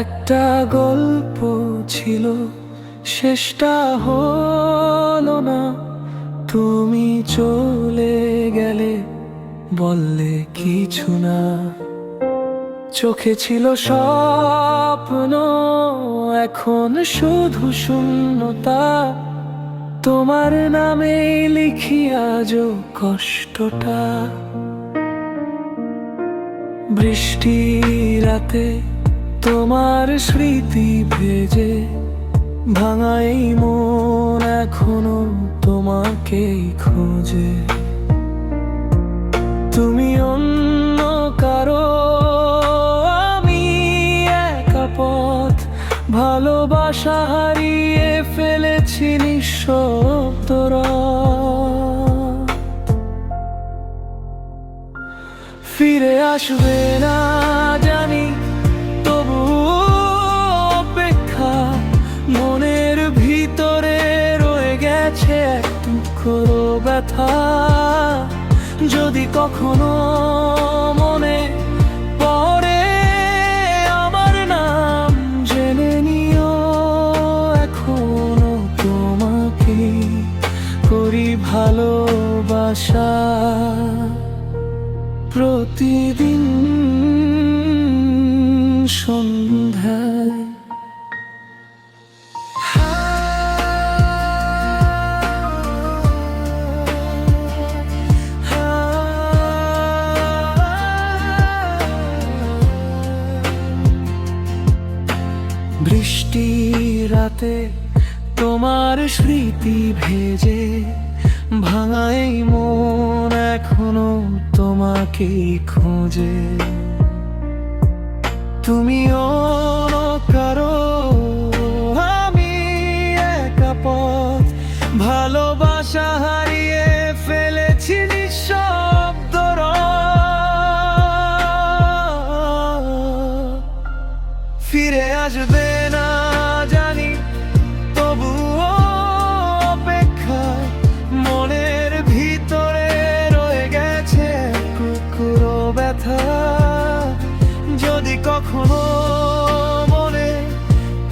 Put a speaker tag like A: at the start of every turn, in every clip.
A: একটা গল্প ছিল, শেষটা হলো না। তুমি চলে গেলে, বললে কিছু না। চোখে ছিল স্বপ্ন, এখন শুধু শূন্যতা। তোমার নামে লিখি আজও কষ্টটা। বৃষ্টি রাতে তোমার স্মৃতি ভেজে, ভাঙা এই মন এখনো তোমাকেই খোঁজে। তুমি অন্য কারো, আমি একা পথ। ভালোবাসা হারিয়ে ফেলেছি নিঃশব্দ রাত। ফিরে আসবে না জানি, তবু অপেক্ষা। মনের ভিতরে রয়ে গেছে এক টুকরো ব্যথা। যদি কখনো মনে পড়ে আমার নাম, জেনে নিও এখনো তোমাকে করি ভালোবাসা। প্রতিদিন সন্ধ্যায় বৃষ্টি রাতে তোমার স্মৃতি ভেজে, ভাঙা এই মন এখনো তোমাকেই খোঁজে। তুমি অন্য কারো, আমি একা পথ। ভালোবাসা হারিয়ে ফেলেছি নিঃশব্দ রাত। ফিরে আসবে না জানি, তবুও অপেক্ষা। মনের ভিতরে রয়ে গেছে টুকরো ব্যথা। যদি কখনো মনে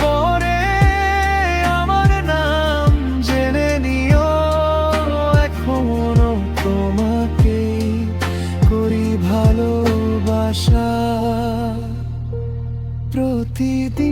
A: পড়ে আমার নাম, জেনে নিও এখনো তোমাকে করি ভালোবাসা। প্রতিদিন